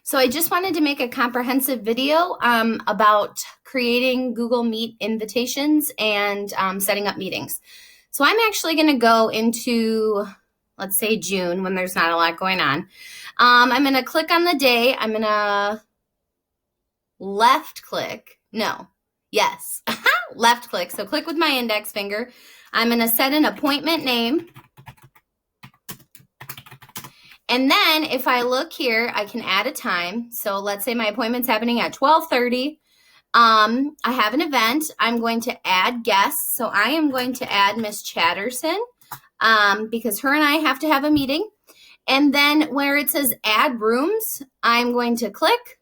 So I just wanted to make a comprehensive video about creating Google Meet invitations and setting up meetings. So I'm actually going to go into, let's say, June when there's not a lot going on. I'm going to click on the day. I'm going to left click. No. Yes. Left click. So click with my index finger. I'm going to set an appointment name. And then if I look here, I can add a time. So let's say my appointment's happening at 12:30. I have an event. I'm going to add guests. So I am going to add Miss Chatterson because her and I have to have a meeting. And then where it says add rooms, I'm going to click.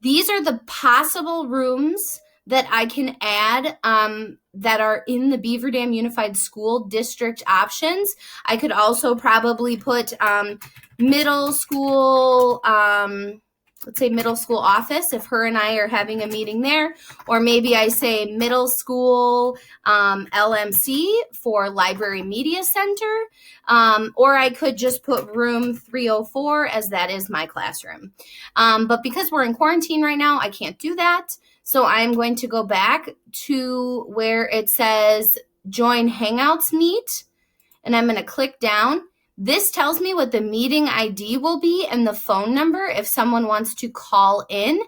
These are the possible rooms that I can add that are in the Beaver Dam Unified School District options. I could also probably put middle school, let's say middle school office if her and I are having a meeting there, or maybe I say middle school LMC for Library Media Center, or I could just put room 304 as that is my classroom. But because we're in quarantine right now, I can't do that. So I'm going to go back to where it says join Hangouts Meet, and I'm going to click down. This tells me what the meeting ID will be and the phone number if someone wants to call in.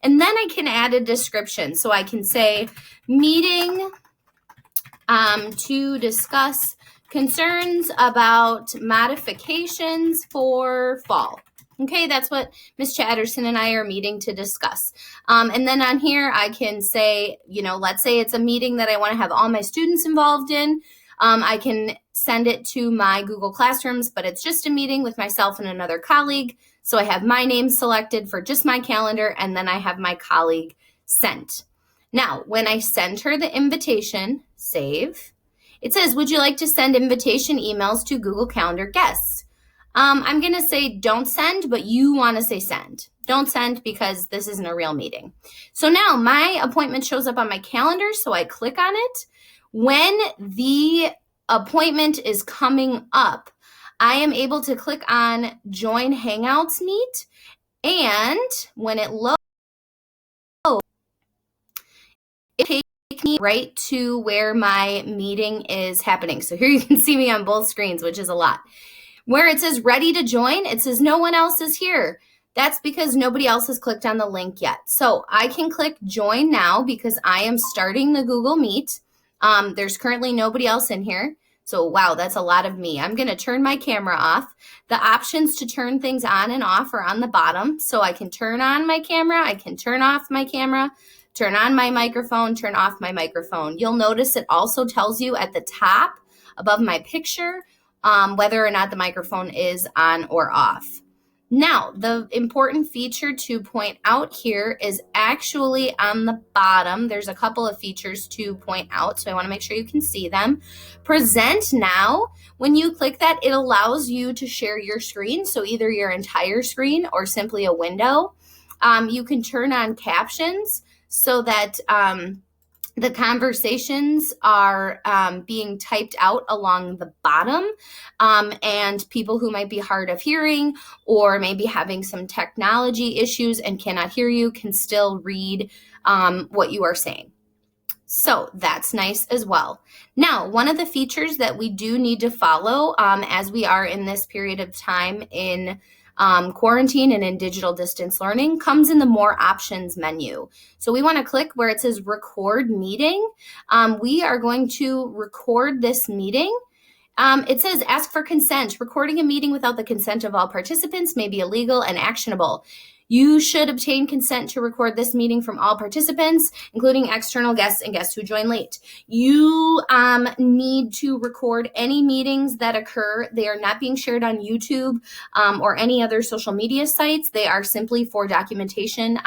And then I can add a description. So I can say meeting to discuss concerns about modifications for fall. Okay, that's what Ms. Chatterson and I are meeting to discuss. And then on here, I can say, let's say it's a meeting that I want to have all my students involved in. I can send it to my Google Classrooms, but it's just a meeting with myself and another colleague. So I have my name selected for just my calendar, and then I have my colleague sent. Now, when I send her the invitation, save, it says, would you like to send invitation emails to Google Calendar guests? I'm going to say don't send, but you want to say send. Don't send because this isn't a real meeting. So now my appointment shows up on my calendar, so I click on it. When the appointment is coming up, I am able to click on Join Hangouts Meet, and when it loads, it takes me right to where my meeting is happening. So here you can see me on both screens, which is a lot. Where it says ready to join, it says no one else is here. That's because nobody else has clicked on the link yet. So I can click join now because I am starting the Google Meet. There's currently nobody else in here. So wow, that's a lot of me. I'm going to turn my camera off. The options to turn things on and off are on the bottom. So I can turn on my camera, I can turn off my camera, turn on my microphone, turn off my microphone. You'll notice it also tells you at the top above my picture whether or not the microphone is on or off. Now, the important feature to point out here is actually on the bottom. There's a couple of features to point out, so I want to make sure you can see them. Present now, when you click that, it allows you to share your screen, so either your entire screen or simply a window. You can turn on captions so that the conversations are being typed out along the bottom, and people who might be hard of hearing or maybe having some technology issues and cannot hear you can still read what you are saying. So that's nice as well. Now, one of the features that we do need to follow as we are in this period of time in quarantine and in digital distance learning comes in the more options menu. So we want to click where it says record meeting. We are going to record this meeting. It says ask for consent. Recording a meeting without the consent of all participants may be illegal and actionable. You should obtain consent to record this meeting from all participants, including external guests and guests who join late. You need to record any meetings that occur. They are not being shared on YouTube or any other social media sites. They are simply for documentation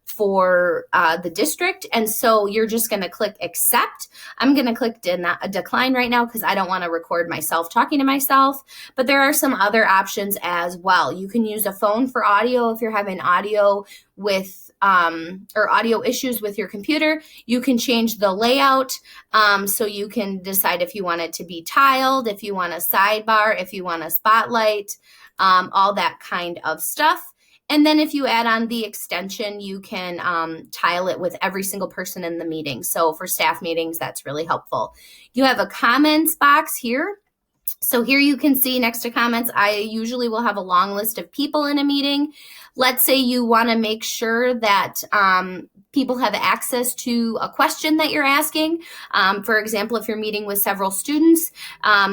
for the district. And so you're just going to click accept. I'm going to click decline right now because I don't want to record myself talking to myself. But there are some other options as well. You can use a phone for audio if you're having audio with or audio issues with your computer. You can change the layout. So you can decide if you want it to be tiled, if you want a sidebar, if you want a spotlight, all that kind of stuff. And then if you add on the extension, you can tile it with every single person in the meeting. So for staff meetings, that's really helpful. You have a comments box here. So here you can see next to comments, I usually will have a long list of people in a meeting. Let's say you want to make sure that people have access to a question that you're asking. For example, if you're meeting with several students,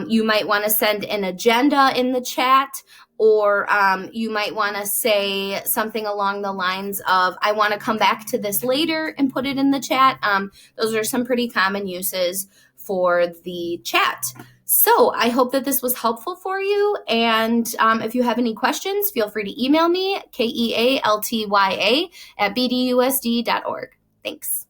you might want to send an agenda in the chat, or you might want to say something along the lines of, I want to come back to this later, and put it in the chat. Those are some pretty common uses for the chat. So I hope that this was helpful for you. And if you have any questions, feel free to email me, kealtya@bdusd.org. Thanks.